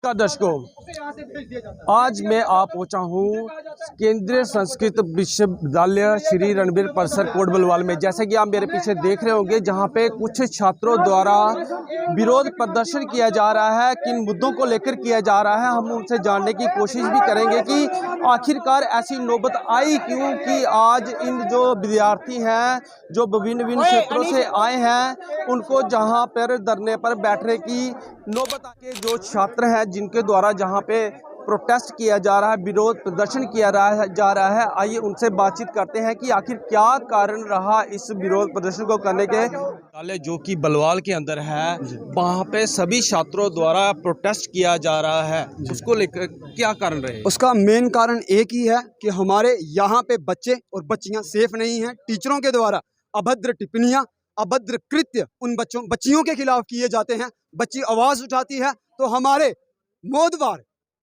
का दर्शकों, आज मैं आ पहुंचा हूं केंद्रीय संस्कृत विश्वविद्यालय श्री रणबीर परिसर कोट बलवाल में। जैसे कि आप मेरे पीछे देख रहे होंगे, जहां पे कुछ छात्रों द्वारा विरोध प्रदर्शन किया जा रहा है। किन मुद्दों को लेकर किया जा रहा है, हम उनसे जानने की कोशिश भी करेंगे कि आखिरकार ऐसी नौबत आई क्यों कि आज इन जो विद्यार्थी हैं जो विभिन्न क्षेत्रों से आए हैं, उनको जहां पर धरने पर बैठने की नौबत के जो छात्र हैं जिनके द्वारा जहां पे प्रोटेस्ट किया जा रहा है, विरोध प्रदर्शन किया जा रहा है, आइए उनसे बातचीत करते हैं कि आखिर क्या कारण रहा इस विरोध प्रदर्शन को करने के। जो कि बलवाल के अंदर है, वहां पे सभी छात्रों द्वारा प्रोटेस्ट किया जा रहा है, उसको लेकर क्या कारण रहे? उसका मेन कारण एक ही है कि हमारे यहाँ पे बच्चे और बच्चियां सेफ नहीं हैं। टीचरों के द्वारा अभद्र टिप्पणियां, अभद्र कृत्य उन बच्चियों के खिलाफ किए जाते हैं। बच्ची आवाज उठाती है तो हमारे मोदवार,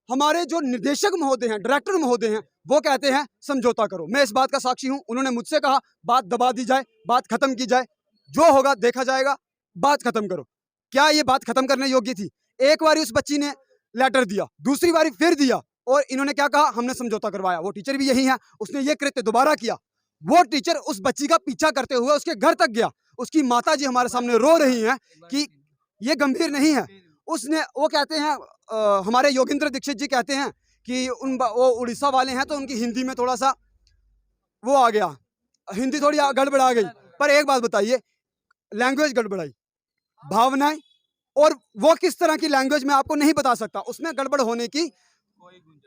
हमारे जो निर्देशक महोदय हैं, डायरेक्टर महोदय हैं, वो कहते हैं समझौता करो। मैं इस बात का साक्षी हूं। उन्होंने मुझसे कहा बात दबा दी जाए, बात खत्म की जाए, जो होगा देखा जाएगा, बात खत्म करो। क्या ये बात खत्म करने योग्य थी? एक बारी उस बच्ची ने लेटर दिया, दूसरी बारी फिर दिया, और इन्होंने क्या कहा, हमने समझौता करवाया। वो टीचर भी यही है, उसने ये कृत्य दोबारा किया। वो टीचर उस बच्ची का पीछा करते हुए उसके घर तक गया। उसकी माता जी हमारे सामने रो रही हैं कि ये गंभीर नहीं है। उसने, वो कहते हैं, हमारे योगेंद्र दीक्षित जी कहते हैं कि वो उड़ीसा वाले हैं तो उनकी हिंदी में थोड़ा सा वो आ गया, हिंदी थोड़ी गड़बड़ा गई। पर एक बात बताइए, लैंग्वेज गड़बड़ाई, भावनाएं, और वो किस तरह की लैंग्वेज में आपको नहीं बता सकता। उसमें गड़बड़ होने की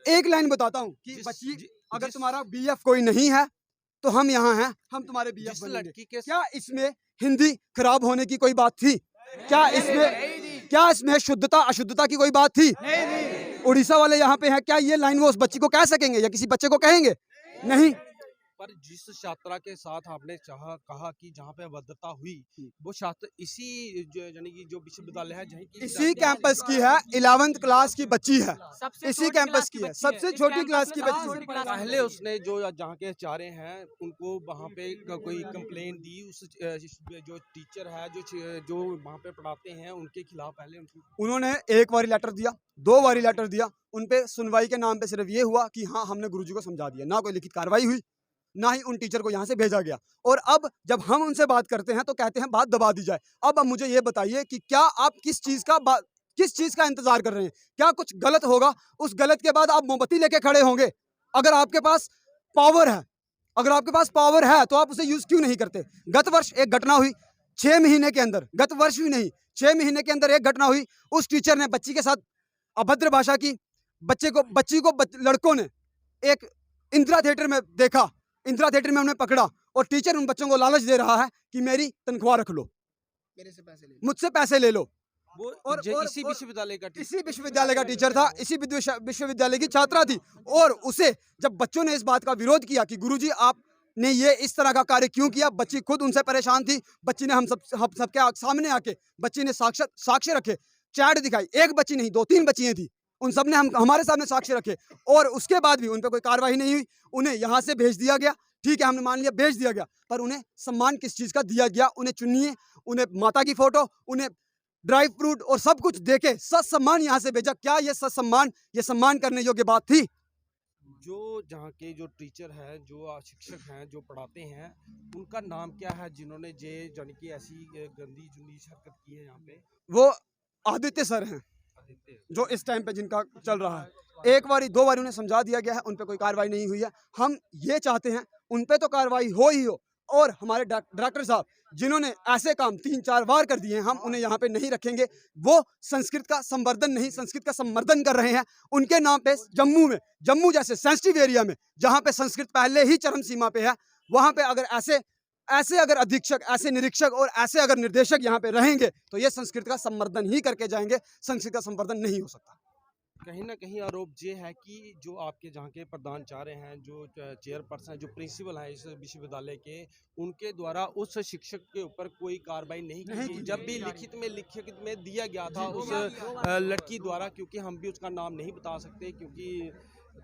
एक लाइन बताता हूँ कि बच्ची, अगर तुम्हारा बीएफ कोई नहीं है तो हम यहाँ हैं, हम तुम्हारे बीएफ बनेंगे। क्या इसमें हिंदी खराब होने की कोई बात थी? क्या इसमें शुद्धता अशुद्धता की कोई बात थी? उड़ीसा वाले यहाँ पे हैं, क्या ये लाइन वो उस बच्ची को कह सकेंगे या किसी बच्चे को कहेंगे? नहीं। पर जिस छात्रा के साथ आपने कहा कि जहाँ पे अभद्रता हुई, वो छात्र इसी यानी कि जो विश्वविद्यालय है इसी कैंपस की है, 11th क्लास की बच्ची है, इसी कैंपस की है, सबसे छोटी क्लास की बच्ची। पहले उसने जो जहाँ के चारे हैं उनको वहाँ पे कोई कंप्लेन दी, उस जो टीचर है जो वहाँ पे पढ़ाते हैं उनके खिलाफ पहले उन्होंने एक बारी लेटर दिया, 2 बारी लेटर दिया। उनपे सुनवाई के नाम पे सिर्फ ये हुआ कि हाँ हमने गुरुजी को समझा दिया, ना कोई लिखित कार्रवाई हुई, ना ही उन टीचर को यहाँ से भेजा गया। और अब जब हम उनसे बात करते हैं तो कहते हैं बात दबा दी जाए। अब मुझे ये बताइए कि क्या आप किस चीज का इंतजार कर रहे हैं? क्या कुछ गलत होगा? उस गलत के बाद आप मोमबत्ती लेके खड़े होंगे? अगर आपके पास पावर है, तो आप उसे यूज क्यों नहीं करते? गत वर्ष एक घटना हुई, 6 महीने के अंदर, गत वर्ष भी नहीं, 6 महीने के अंदर एक घटना हुई। उस टीचर ने बच्ची के साथ अभद्र भाषा की। बच्ची को लड़कों ने एक इंदिरा थिएटर में देखा, इंदिरा थिएटर में उन्हें पकड़ा, और टीचर उन बच्चों को लालच दे रहा है कि मेरी तनख्वाह रख लो, मुझसे पैसे ले लो। और इसी विश्वविद्यालय का टीचर था, इसी विश्वविद्यालय की छात्रा थी। और उसे जब बच्चों ने इस बात का विरोध किया कि गुरुजी आपने ये इस तरह का कार्य क्यों किया, बच्ची खुद उनसे परेशान थी। बच्ची ने हम सबके सामने आके बच्ची ने साक्ष्य रखे, चैट दिखाई। एक बच्ची नहीं, 2-3 बच्चियां थी, उन सब ने हमारे सामने साक्ष्य रखे, और उसके बाद भी उन पर कोई कार्रवाई नहीं हुई। उन्हें यहाँ से भेज दिया गया। ठीक है, हमने मान लिया भेज दिया गया, पर उन्हें सम्मान किस चीज का दिया गया? उन्हें चुन्नी, उन्हें माता की फोटो, उन्हें ड्राई फ्रूट और सब कुछ देके सत्सम्मान यहाँ से भेजा। क्या ये सत्सम्मान, ये सम्मान करने योग्य बात थी? जो जहाँ के जो टीचर हैं, जो शिक्षक हैं, जो पढ़ाते हैं, उनका नाम क्या है जिन्होंने जानी कि ऐसी गंदी जुंदी हरकत की है यहाँ पे? वो आदित्य सर हैं, जो इस टाइम पे जिनका चल रहा है। एक बारी 2 बारी उन्हें समझा दिया गया है, उन पे कोई कार्रवाई नहीं हुई है। हम ये चाहते हैं उन पे तो कार्रवाई हो ही हो, और हमारे डॉक्टर साहब जिन्होंने ऐसे काम 3-4 बार कर दिए हैं, हम उन्हें यहाँ पे नहीं रखेंगे। वो संस्कृत का संवर्धन नहीं, संस्कृत का संवर्धन कर रहे हैं। उनके नाम पे जम्मू जैसे सेंसिटिव एरिया में, जहाँ पे संस्कृत पहले ही चरम सीमा पे है, वहाँ पे अगर ऐसे अगर अधीक्षक, ऐसे निरीक्षक और ऐसे अगर निर्देशक यहाँ पे रहेंगे तो ये संस्कृत का संवर्धन ही करके जाएंगे, संस्कृत का संवर्धन नहीं हो सकता। कहीं ना कहीं आरोप ये है कि जो आपके जहाँ के प्रधानाचार्य हैं, जो चेयरपर्सन, जो प्रिंसिपल हैं इस विश्वविद्यालय के, उनके द्वारा उस शिक्षक के ऊपर कोई कार्रवाई नहीं की। जब भी लिखित में दिया गया था उस लड़की द्वारा, क्योंकि हम भी उसका नाम नहीं बता सकते क्योंकि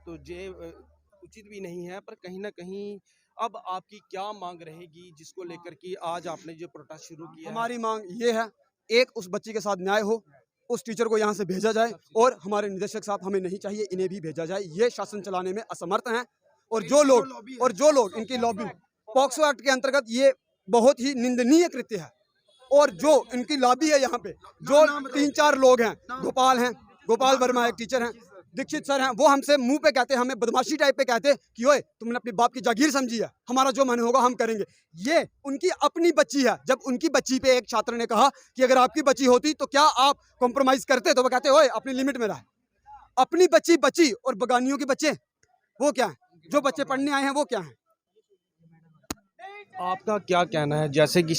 तो ये उचित भी नहीं है, पर कहीं ना कहीं अब आपकी क्या मांग रहेगी जिसको लेकर कि आज आपने जो प्रोटेस्ट शुरू किया? हमारी मांग ये है, एक उस बच्ची के साथ न्याय हो, उस टीचर को यहाँ से भेजा जाए और हमारे निदेशक साहब हमें नहीं चाहिए, इन्हें भी भेजा जाए। ये शासन चलाने में असमर्थ हैं और जो लोग इनकी लॉबी पॉक्सो एक्ट के अंतर्गत ये बहुत ही निंदनीय कृत्य है। और जो इनकी लॉबी है यहाँ पे जो 3-4 लोग हैं, गोपाल वर्मा एक टीचर हैं, दीक्षित सर हैं, वो हमसे मुंह पे कहते हैं, हमें बदमाशी टाइप पे कहते हैं कि ओए तुमने अपने बाप की जागीर समझी है, हमारा जो मन होगा हम करेंगे। ये उनकी अपनी बच्ची है। जब उनकी बच्ची पे एक छात्र ने कहा कि अगर आपकी बच्ची होती तो क्या आप कॉम्प्रोमाइज करते, तो वो कहते ओए अपनी लिमिट में रह। अपनी बच्ची और बगानियों के बच्चे वो क्या है? जो बच्चे पढ़ने आए हैं वो क्या है? आपका क्या कहना है, जैसे कि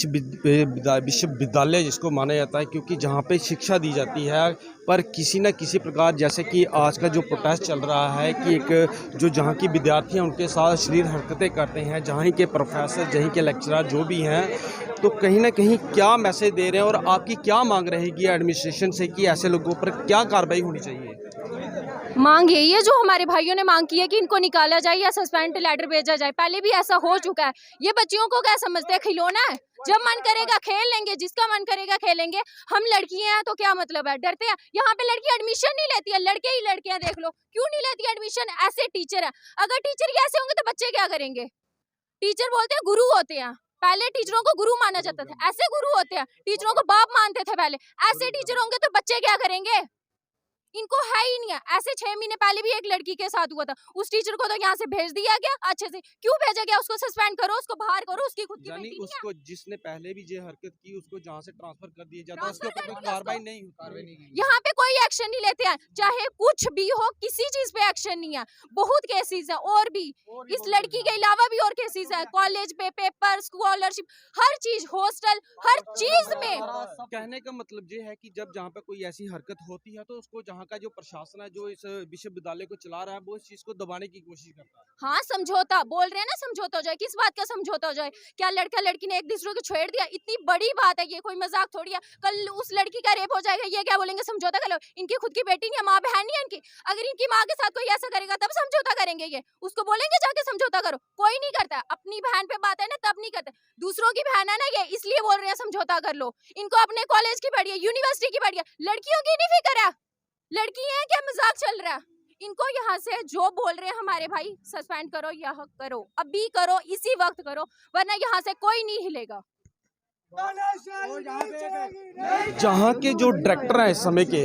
विश्वविद्यालय जिसको माना जाता है, क्योंकि जहाँ पे शिक्षा दी जाती है, पर किसी न किसी प्रकार जैसे कि आज का जो प्रोटेस्ट चल रहा है कि एक जो जहाँ की विद्यार्थी हैं उनके साथ अश्लील हरकतें करते हैं, जहाँ के प्रोफेसर, जहाँ के लेक्चरर जो भी हैं, तो कहीं ना कहीं क्या मैसेज दे रहे हैं और आपकी क्या मांग रहेगी एडमिनिस्ट्रेशन से कि ऐसे लोगों पर क्या कार्रवाई होनी चाहिए? मांग यही है जो हमारे भाइयों ने मांग की है कि इनको निकाला जाए या सस्पेंड लेटर भेजा जाए। पहले भी ऐसा हो चुका है। ये बच्चियों को क्या समझते हैं, खिलौना है, जब मन करेगा खेल लेंगे, जिसका मन करेगा खेलेंगे। हम लड़कियां हैं तो क्या मतलब है, डरते हैं? यहाँ पे लड़की एडमिशन नहीं लेती है, लड़के ही लड़कियां देख लो, क्यों नहीं लेती एडमिशन? ऐसे टीचर है। अगर टीचर ही ऐसे होंगे तो बच्चे क्या करेंगे? टीचर बोलते हैं गुरु होते हैं, पहले टीचरों को गुरु माना जाता था, ऐसे गुरु होते हैं, टीचरों को बाप मानते थे पहले। ऐसे टीचर होंगे तो बच्चे क्या करेंगे? इनको है ही नहीं है। ऐसे 6 महीने पहले भी एक लड़की के साथ हुआ था, उस टीचर को तो यहाँ से भेज दिया गया। अच्छे से क्यों भेजा गया? उसको सस्पेंड करो, उसको बाहर करो, उसकी खुद की बेटी उसको जिसने पहले भी ये हरकत की उसको जहाँ से ट्रांसफर कर दिया जाता है, उसके ऊपर कोई कार्रवाई नहीं होती। यहाँ पे कोई एक्शन नहीं लेते हैं, चाहे कुछ भी हो, किसी चीज पे एक्शन नहीं है। बहुत केसेस है और भी, इस लड़की के अलावा भी और केसेस है, कॉलेज पे पेपर, स्कॉलरशिप, हर चीज, हॉस्टल, हर चीज में। कहने का मतलब ये है कि जब जहाँ पे कोई ऐसी हरकत होती है तो उसको जहाँ का जो प्रशासन है जो इस विश्वविद्यालय को चला रहा है वो इस चीज को दबाने की कोशिश करता है। हाँ, समझौता बोल रहे हैं ना, समझौता हो जाए। किस बात का समझौता हो जाए? क्या लड़का लड़की ने एक दूसरे को छेड़ दिया? इतनी बड़ी बात है, ये कोई मजाक थोड़ी है। कल उस लड़की का रेप हो जाएगा, ये क्या बोलेंगे समझौता कर लो? इनकी खुद की बेटी नहीं है, माँ बहन नहीं है इनकी। अगर इनकी माँ के साथ कोई ऐसा करेगा तब समझौता करेंगे, ये उसको बोलेंगे जाके समझौता करो? कोई नहीं करता। अपनी बहन पे बात है ना तब नहीं करते, दूसरों की बहन है ना ये, इसलिए बोल रहे हैं समझौता कर लो। इनको अपने कॉलेज की पढ़ी है, यूनिवर्सिटी की पढ़ी है, लड़कियों की नहीं फिक्र है। लड़की है क्या मजाक चल रहा है? इनको यहाँ से जो बोल रहे हैं हमारे भाई, सस्पेंड करो, यह करो, अभी करो, इसी वक्त करो, वरना यहाँ से कोई नहीं हिलेगा। जहाँ के जो डायरेक्टर हैं इस समय के,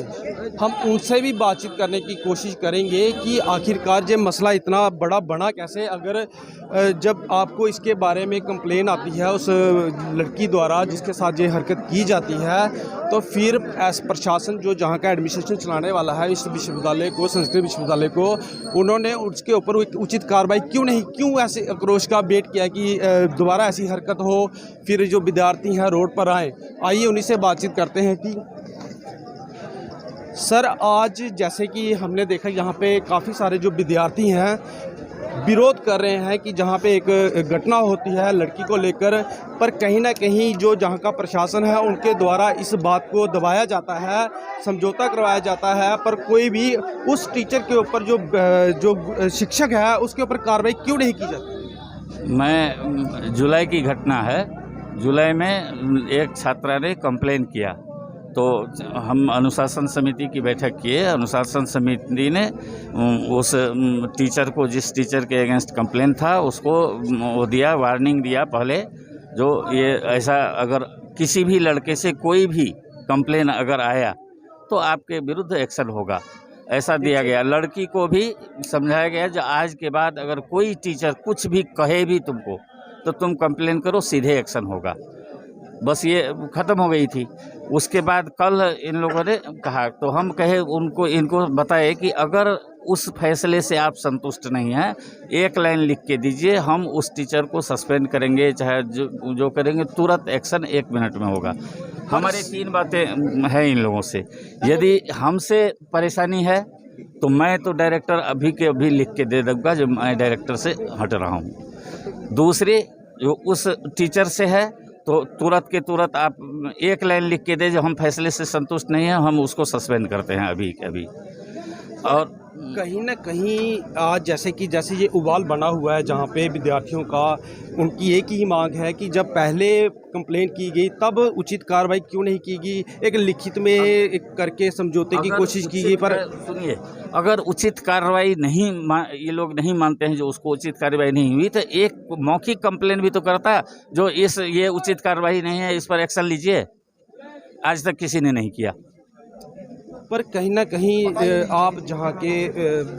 हम उनसे भी बातचीत करने की कोशिश करेंगे कि आखिरकार ये मसला इतना बड़ा बना कैसे। अगर जब आपको इसके बारे में कंप्लेन आती है उस लड़की द्वारा जिसके साथ ये हरकत की जाती है, तो फिर प्रशासन जो जहाँ का एडमिनिस्ट्रेशन चलाने वाला है इस विश्वविद्यालय को, संस्कृत विश्वविद्यालय को, उन्होंने उसके ऊपर उचित कार्रवाई क्यों ऐसे आक्रोश का वेट किया कि दोबारा ऐसी हरकत हो, फिर जो विद्यार्थी हैं रोड पर आए। आइए उन्हीं से बातचीत करते हैं कि सर, आज जैसे कि हमने देखा यहाँ पे काफ़ी सारे जो विद्यार्थी हैं विरोध कर रहे हैं कि जहाँ पे एक घटना होती है लड़की को लेकर, पर कहीं ना कहीं जो जहाँ का प्रशासन है उनके द्वारा इस बात को दबाया जाता है, समझौता करवाया जाता है, पर कोई भी उस टीचर के ऊपर जो शिक्षक है उसके ऊपर कार्रवाई क्यों नहीं की जाती? मैं जुलाई की घटना है, जुलाई में एक छात्रा ने कंप्लेन किया तो हम अनुशासन समिति की बैठक किए। अनुशासन समिति ने उस टीचर को, जिस टीचर के अगेंस्ट कंप्लेन था, उसको वो दिया, वार्निंग दिया पहले, जो ये ऐसा अगर किसी भी लड़के से कोई भी कंप्लेन अगर आया तो आपके विरुद्ध एक्शन होगा, ऐसा दिया गया। लड़की को भी समझाया गया जो आज के बाद अगर कोई टीचर कुछ भी कहे भी तुमको तो तुम कंप्लेन करो, सीधे एक्शन होगा। बस ये ख़त्म हो गई थी। उसके बाद कल इन लोगों ने कहा तो हम कहे इनको बताए कि अगर उस फैसले से आप संतुष्ट नहीं हैं, एक लाइन लिख के दीजिए, हम उस टीचर को सस्पेंड करेंगे, चाहे जो करेंगे, तुरंत एक्शन 1 मिनट में होगा। हमारी 3 बातें हैं इन लोगों से। यदि हमसे परेशानी है तो मैं तो डायरेक्टर अभी के अभी लिख के दे दूँगा जो मैं डायरेक्टर से हट रहा हूँ। दूसरी, जो उस टीचर से है तो तुरंत के तुरंत आप 1 लाइन लिख के दे जो हम फैसले से संतुष्ट नहीं हैं, हम उसको सस्पेंड करते हैं अभी के अभी। और कहीं ना कहीं आज जैसे ये उबाल बना हुआ है जहाँ पे विद्यार्थियों का, उनकी एक ही मांग है कि जब पहले कंप्लेंट की गई तब उचित कार्रवाई क्यों नहीं की गई, एक लिखित में एक करके समझौते की कोशिश की गई। पर सुनिए, अगर उचित कार्रवाई ये लोग नहीं मानते हैं, जो उसको उचित कार्रवाई नहीं हुई, तो एक मौखिक कंप्लेंट भी तो करता, जो ये उचित कार्रवाई नहीं है, इस पर एक्शन लीजिए। आज तक किसी ने नहीं किया। पर कहीं ना कहीं आप जहाँ के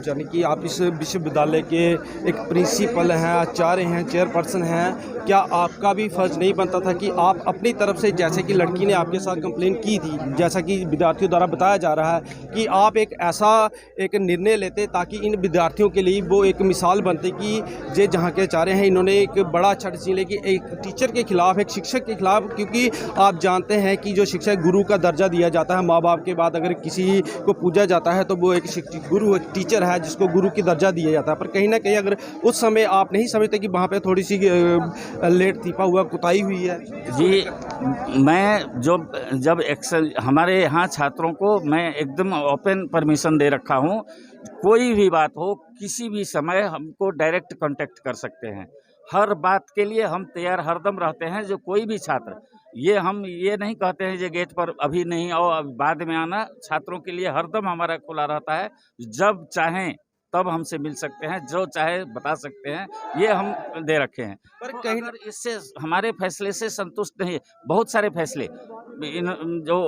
यानी कि आप इस विश्वविद्यालय के एक प्रिंसिपल हैं, आचार्य हैं, चेयरपर्सन हैं, क्या आपका भी फर्ज नहीं बनता था कि आप अपनी तरफ से, जैसे कि लड़की ने आपके साथ कंप्लेंट की थी, जैसा कि विद्यार्थियों द्वारा बताया जा रहा है, कि आप एक ऐसा एक निर्णय लेते ताकि इन विद्यार्थियों के लिए वो एक मिसाल बनती कि ये जहाँ के आचार्य हैं इन्होंने एक बड़ा अच्छा डिसीजन लिया कि एक टीचर के खिलाफ, एक शिक्षक के खिलाफ, क्योंकि आप जानते हैं कि जो शिक्षक गुरु का दर्जा दिया जाता है, माँ बाप के बाद अगर किसी को पूजा जाता है तो वो एक गुरु टीचर है जिसको गुरु की दर्जा दिया जाता है। पर कहीं ना कहीं अगर उस समय आप नहीं समझते कि वहाँ पे थोड़ी सी लेट थीपा हुआ कुताही हुई है? जी, मैं जब एक्शन, हमारे यहाँ छात्रों को मैं एकदम ओपन परमिशन दे रखा हूँ, कोई भी बात हो किसी भी समय हमको डायरेक्ट कांटेक्ट कर सकते हैं। हर बात के लिए हम तैयार हरदम रहते हैं। जो कोई भी छात्र, हम ये नहीं कहते हैं जो गेट पर अभी नहीं आओ, अब बाद में आना। छात्रों के लिए हरदम हमारा खुला रहता है। जब चाहें तब हमसे मिल सकते हैं, जो चाहे बता सकते हैं, ये हम दे रखे हैं। पर तो कहीं अगर इससे हमारे फैसले से संतुष्ट नहीं, बहुत सारे फैसले जो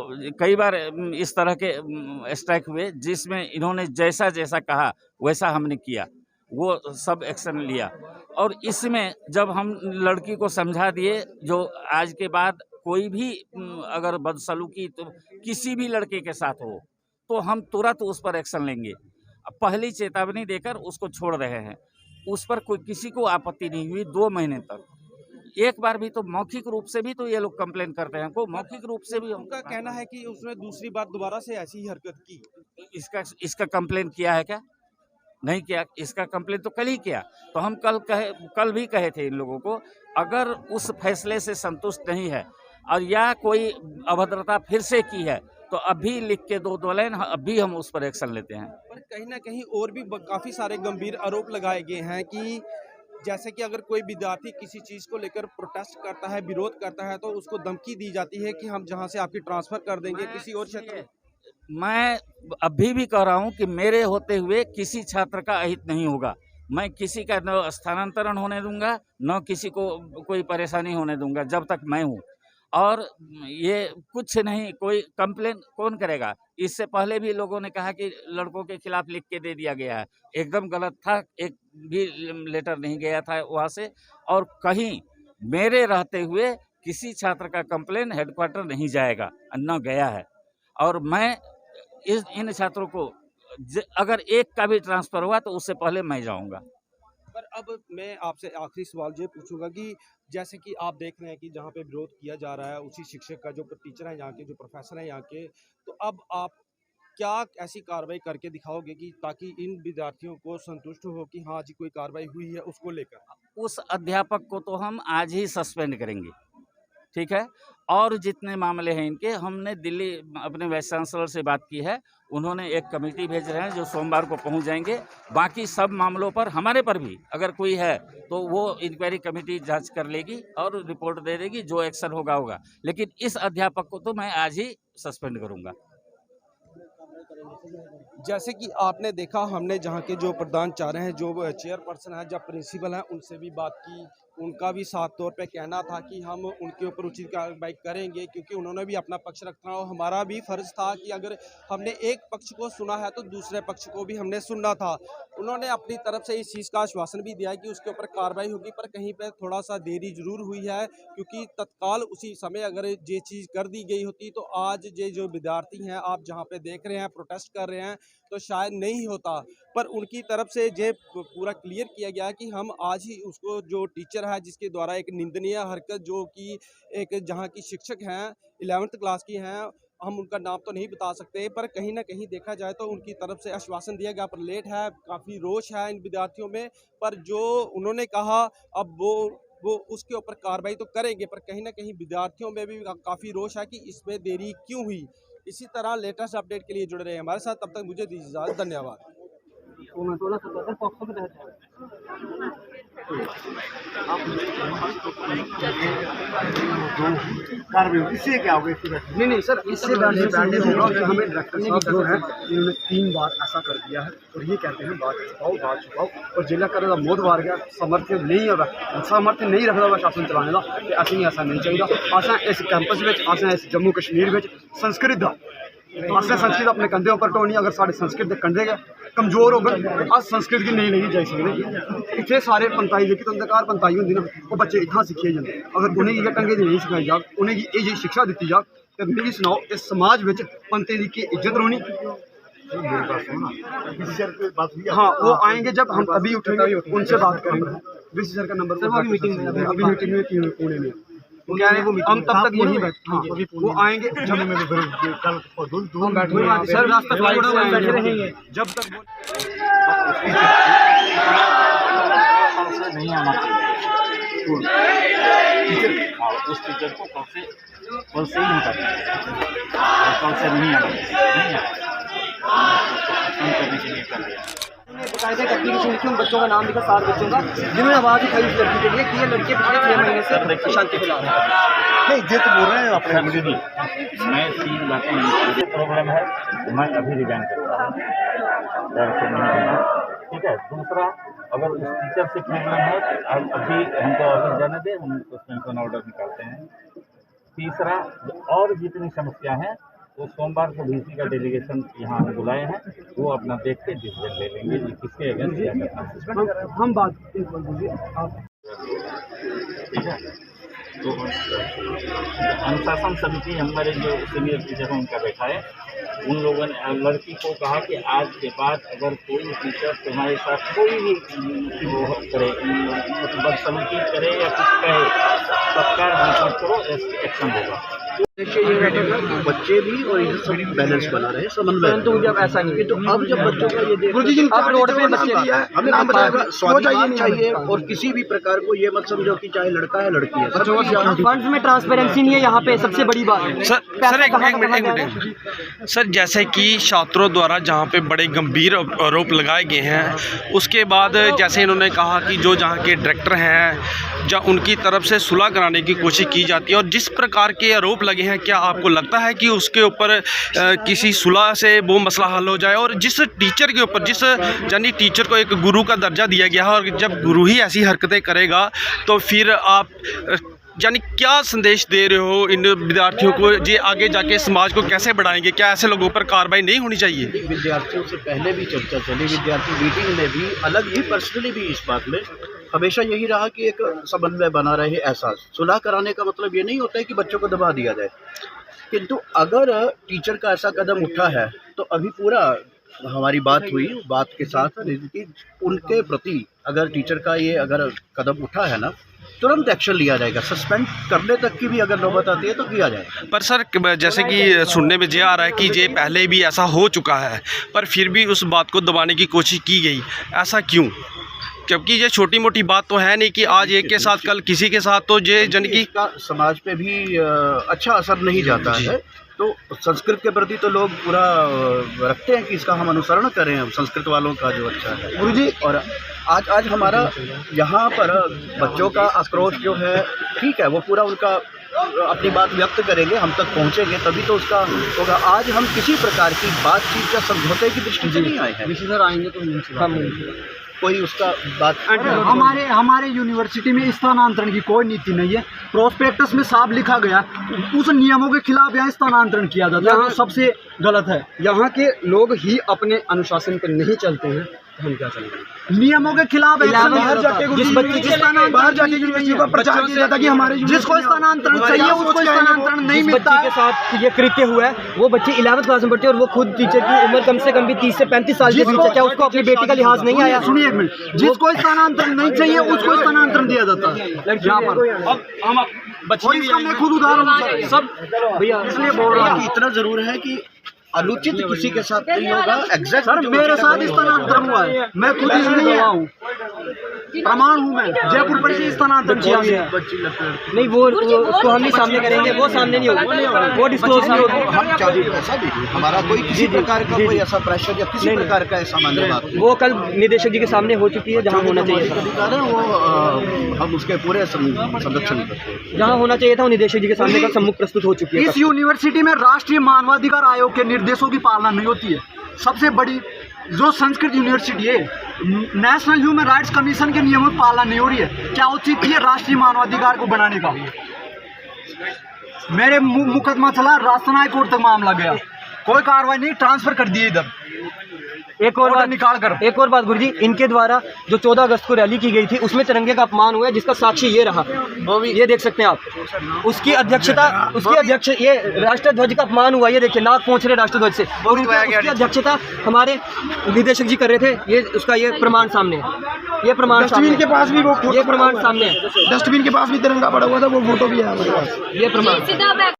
कई बार इस तरह के स्ट्राइक हुए जिसमें इन्होंने जैसा जैसा कहा वैसा हमने किया, वो सब एक्शन लिया। और इसमें जब हम लड़की को समझा दिए, जो आज के बाद कोई भी अगर बदसलूकी तो किसी भी लड़के के साथ हो तो हम तुरंत उस पर एक्शन लेंगे। पहली चेतावनी देकर उसको छोड़ रहे हैं। उस पर कोई किसी को आपत्ति नहीं हुई 2 महीने तक। एक बार भी तो मौखिक रूप से भी तो ये लोग कंप्लेन करते हैं, को मौखिक रूप से भी उनका कहना है कि उसने दूसरी बार दोबारा से ऐसी ही हरकत की। इसका कंप्लेन किया है क्या? नहीं किया। इसका कंप्लेन तो कल ही किया। तो हम कल भी कहे थे इन लोगों को, अगर उस फैसले से संतुष्ट नहीं है और या कोई अभद्रता फिर से की है तो अभी लिख के दो लाइन, अभी हम उस पर एक्शन लेते हैं। पर कहीं ना कहीं और भी काफ़ी सारे गंभीर आरोप लगाए गए हैं कि जैसे कि अगर कोई विद्यार्थी किसी चीज़ को लेकर प्रोटेस्ट करता है, विरोध करता है, तो उसको धमकी दी जाती है कि हम जहां से आपकी ट्रांसफ़र कर देंगे किसी और क्षेत्र में। मैं अभी भी कह रहा हूं कि मेरे होते हुए किसी छात्र का अहित नहीं होगा। मैं किसी का न स्थानांतरण होने दूंगा, न किसी को कोई परेशानी होने दूंगा जब तक मैं हूं। और ये कुछ नहीं, कोई कंप्लेन कौन करेगा? इससे पहले भी लोगों ने कहा कि लड़कों के खिलाफ लिख के दे दिया गया है, एकदम गलत था। एक भी लेटर नहीं गया था वहाँ से, और कहीं मेरे रहते हुए किसी छात्र का कंप्लेन हेडक्वार्टर नहीं जाएगा, न गया है। और मैं इन छात्रों को अगर एक का भी ट्रांसफ़र हुआ तो उससे पहले मैं जाऊंगा। पर अब मैं आपसे आखिरी सवाल ये पूछूंगा कि जैसे कि आप देख रहे हैं कि जहाँ पे विरोध किया जा रहा है उसी शिक्षक का, जो टीचर है यहाँ के, जो प्रोफेसर है यहाँ के, तो अब आप क्या ऐसी कार्रवाई करके दिखाओगे कि ताकि इन विद्यार्थियों को संतुष्ट हो कि हाँ जी कोई कार्रवाई हुई है उसको लेकर? उस अध्यापक को तो हम आज ही सस्पेंड करेंगे, ठीक है। और जितने मामले हैं इनके, हमने दिल्ली अपने वाइस चांसलर से बात की है, उन्होंने एक कमेटी भेज रहे हैं जो सोमवार को पहुंच जाएंगे। बाकी सब मामलों पर, हमारे पर भी अगर कोई है तो वो इंक्वायरी कमेटी जांच कर लेगी और रिपोर्ट दे देगी, जो एक्शन होगा। लेकिन इस अध्यापक को तो मैं आज ही सस्पेंड करूंगा। जैसे कि आपने देखा, हमने जहाँ के जो प्रधानाचार्य हैं, जो चेयरपर्सन हैं, जब प्रिंसिपल हैं, उनसे भी बात की। उनका भी साफ तौर पे कहना था कि हम उनके ऊपर उचित कार्रवाई करेंगे, क्योंकि उन्होंने भी अपना पक्ष रखना और हमारा भी फ़र्ज़ था कि अगर हमने एक पक्ष को सुना है तो दूसरे पक्ष को भी हमने सुनना था। उन्होंने अपनी तरफ से इस चीज़ का आश्वासन भी दिया है कि उसके ऊपर कार्रवाई होगी, पर कहीं पे थोड़ा सा देरी ज़रूर हुई है, क्योंकि तत्काल उसी समय अगर ये चीज़ कर दी गई होती तो आज ये जो विद्यार्थी हैं, आप जहाँ पे देख रहे हैं प्रोटेस्ट कर रहे हैं, तो शायद नहीं होता। पर उनकी तरफ से ये पूरा क्लियर किया गया कि हम आज ही उसको, जो टीचर है जिसके द्वारा एक निंदनीय हरकत, जो कि एक जहाँ की शिक्षक हैं 11th क्लास की हैं, हम उनका नाम तो नहीं बता सकते, पर कहीं ना कहीं देखा जाए तो उनकी तरफ से आश्वासन दिया गया, पर लेट है, काफ़ी रोष है इन विद्यार्थियों में। पर जो उन्होंने कहा अब वो उसके ऊपर कार्रवाई तो करेंगे, पर कहीं ना कहीं विद्यार्थियों में भी काफ़ी रोष है कि इसमें देरी क्यों हुई। इसी तरह लेटेस्ट अपडेट के लिए जुड़े रहे हमारे साथ। तब तक मुझे दीजिए इजाज़त, धन्यवाद। इससे क्या होगा? नहीं सर, इससे बैठने होगा कि हमें डायरेक्टर साहब जो है इन्होंने 3 बार ऐसा कर दिया है और ये कहते हैं बात छुपाओ और जिला कर मौत मार गया सामर्थ्य नहीं होगा, सामर्थ्य नहीं रखता हुआ शासन चलाने का कि असें ऐसा नहीं चाहिए। असें इस कैंपस में असें इस जम्मू कश्मीर में संस्कृत का असें संस्कृत अपने कंधे उपर ढोनी। अगर साढ़े संस्कृत के कंधे गए कमजोर हो गए अस संस्कृत की नहीं जाई सकते। इतने सारे पंताई जेह्की तुंदे घर पंताई होंदी ना वो बच्चे इत्थां सिक्खे जंदे। अगर उन्हें ये ढंगे दी नहीं सिखाई जाग, उन्हें ये शिक्षा दी जाग तो मिगी सनाओ इस समाज में पंतें की इज्जत रौनी। हाँ, वो आएंगे जब हम अभी उठेंगे उनसे बात करेंगे। वीसी सर का नंबर अभी मीटिंग में पुणे में हम तब तक यही बैठे, वो आएंगे जब हम बैठे सर रास्ता बैठे रहेंगे जब तक नहीं आना चाहिए उस टीचर को कल से ही हटा कल से नहीं आना करने के लिए कर दिया। बाकायदा एक एप्लीकेशन लिखी उन बच्चों का नाम लिखा 7 बच्चों का जिन्होंने आवाज़ उठाई उस लड़की के लिए कि ये लड़के पिछले 6 महीने से शांति फैला रहे हैं। नहीं ये तो बोल रहे हैं अपने मुझे नहीं, मैं 3 बातें मुझे प्रॉब्लम है, मैं अभी रिजाइन करता हूँ, ठीक है। दूसरा, अगर उस टीचर से प्रॉब्लम है तो अभी हमको ऑर्डर जाने दें, हम सस्पेंशन ऑर्डर निकालते हैं। तीसरा, और जितनी समस्या हैं वो सोमवार को VC का डेलीगेशन यहाँ बुलाए हैं, वो अपना देख के डिसीजन ले लेंगे कि किसके अगेंस्ट क्या करना है। हम बात आप ठीक है। तो अनुशासन समिति हमारे जो सीनियर टीचर हैं उनका बैठा है, उन लोगों ने लड़की को कहा कि आज के बाद अगर कोई टीचर तुम्हारे साथ कोई भी वो करे, बदसलूकी करे या कुछ कहे, तत्काल रिपोर्ट करो, एक्शन होगा। देखिए ये बैठेगा बच्चे भी और ये सब बैलेंस बना रहे समन्वय, परंतु जब ऐसा नहीं है तो अब जब बच्चों का ये देखो अब रोड पे बच्चे हमें काम चाहिए और किसी भी प्रकार को ये मत समझो कि चाहे लड़का है लड़की है, फंड्स में ट्रांसपेरेंसी नहीं है यहाँ पे सबसे बड़ी बात है। सर एक मिनट सर, जैसे कि छात्रों द्वारा जहाँ पे बड़े गंभीर आरोप लगाए गए हैं, उसके बाद जैसे इन्होंने कहा कि जो जहाँ के डायरेक्टर हैं जहाँ उनकी तरफ से सुलह कराने की कोशिश की जाती है और जिस प्रकार के आरोप लगे हैं, क्या आपको लगता है कि उसके ऊपर किसी सुलह से वो मसला हल हो जाए? और जिस टीचर के ऊपर यानी टीचर को एक गुरु का दर्जा दिया गया है और जब गुरु ही ऐसी हरकतें करेगा तो फिर आप यानी क्या संदेश दे रहे हो इन विद्यार्थियों को, जी आगे जाके समाज को कैसे बढ़ाएंगे? क्या ऐसे लोगों पर कार्रवाई नहीं होनी चाहिए? विद्यार्थियों से पहले भी चर्चा चली, विद्यार्थी मीटिंग में भी अलग ही पर्सनली भी इस बात में हमेशा यही रहा कि एक समन्वय बना रहे। एहसास सुलह कराने का मतलब ये नहीं होता है कि बच्चों को दबा दिया जाए, किंतु अगर टीचर का ऐसा कदम उठा है तो अभी पूरा हमारी बात हुई, बात के साथ कि उनके प्रति अगर टीचर का ये अगर कदम उठा है ना तुरंत एक्शन लिया जाएगा, सस्पेंड करने तक की भी अगर नौबत आती है तो किया जाएगा। पर सर जैसे कि सुनने में ये आ रहा है कि ये पहले भी ऐसा हो चुका है पर फिर भी उस बात को दबाने की कोशिश की गई, ऐसा क्यों? क्योंकि ये छोटी मोटी बात तो है नहीं कि आज एक के साथ कल किसी के साथ, तो ये जन की समाज पे भी अच्छा असर नहीं जाता है। तो संस्कृत के प्रति तो लोग पूरा रखते हैं कि इसका हम अनुसरण करें, हम संस्कृत वालों का जो अच्छा है गुरुजी। और आज हमारा यहाँ पर बच्चों का आक्रोश जो है ठीक है, वो पूरा उनका अपनी बात व्यक्त करेंगे, हम तक पहुँचेंगे तभी तो उसका होगा। आज हम किसी प्रकार की बातचीत या समझौते की दृष्टि से नहीं आए हैं। सर आएंगे तो कोई उसका बात हमारे यूनिवर्सिटी में स्थानांतरण की कोई नीति नहीं है। प्रोस्पेक्टस में साफ लिखा गया उस नियमों के खिलाफ यहाँ स्थानांतरण किया जाता है, सबसे गलत है। यहाँ के लोग ही अपने अनुशासन पर नहीं चलते हैं, हम क्या चलेंगे? नियमों के खिलाफ बाहर जाके जिस बच्चे के बाहर जाके यूनिवर्सिटी का प्रचार किया जाता है कि हमारे जिसको स्थानांतरण चाहिए उसको स्थानांतरण नहीं मिलता है। के साथ ये कृत्य हुआ है, वो बच्चे 11th क्लास में पढ़ते हैं और वो खुद टीचर की उम्र कम से कम भी 30 से 35 साल के बीच है। क्या उसको अपनी बेटी का लिहाज नहीं आया? सुनिए एक मिनट, जिसको स्थानांतरण नहीं चाहिए उसको स्थानांतरण दिया जाता है यहाँ पर। अब हम बच्चे खुद उदाहरण सब भैया इसलिए बोल रहा हूँ, इतना जरूर है कि अनुचित किसी के साथ नहीं होगा। एग्जैक्ट सर मेरे साथ स्थानांतरण हुआ है, मैं खुद इसलिए हुआ हूँ। प्रमाण हूँ मैं, जयपुर पर से स्थानांतरण किया गया। नहीं वो उसको हम नहीं सामने करेंगे, वो सामने नहीं होगा, वो डिस्क्लोज नहीं होगा। हम चाहे ऐसा भी हमारा कोई किसी प्रकार का कोई ऐसा प्रेशर या किसी प्रकार का ऐसा मामला वो कल निदेशक जी के सामने हो चुकी है, जहाँ होना चाहिए था। अधिकार है वो हम उसके पूरे संरक्षण करते हैं। जहाँ होना चाहिए था वो निदेशक जी के सामने का सम्मुख प्रस्तुत हो चुकी है। इस यूनिवर्सिटी में राष्ट्रीय मानवाधिकार आयोग के निर्देशों की पालना नहीं होती है। सबसे बड़ी जो संस्कृत यूनिवर्सिटी है, नेशनल ह्यूमन राइट्स कमीशन के नियमों की पालना नहीं हो रही है। क्या उचित है राष्ट्रीय मानवाधिकार को बनाने का? मेरे मुकदमा चला, राजस्थान हाई कोर्ट तक मामला गया, कोई कार्रवाई नहीं, ट्रांसफर कर दिए इधर। एक और बात निकाल कर, एक और बात गुरुजी, इनके द्वारा जो 14 अगस्त को रैली की गई थी उसमें तिरंगे का अपमान हुआ है, जिसका साक्षी ये रहा, ये देख सकते हैं आप। उसकी अध्यक्षता ये राष्ट्रध्वज का अपमान हुआ, ये देखिए नाक पहुंच रहे राष्ट्रध्वज से, और उसकी अध्यक्षता हमारे निदेशक जी कर रहे थे। ये उसका ये प्रमाण सामने है, ये प्रमाण डस्टबिन के पास भी वो, ये प्रमाण सामने है, डस्टबिन के पास भी तिरंगा पड़ा हुआ था, वो फोटो भी है हमारे पास, ये प्रमाण।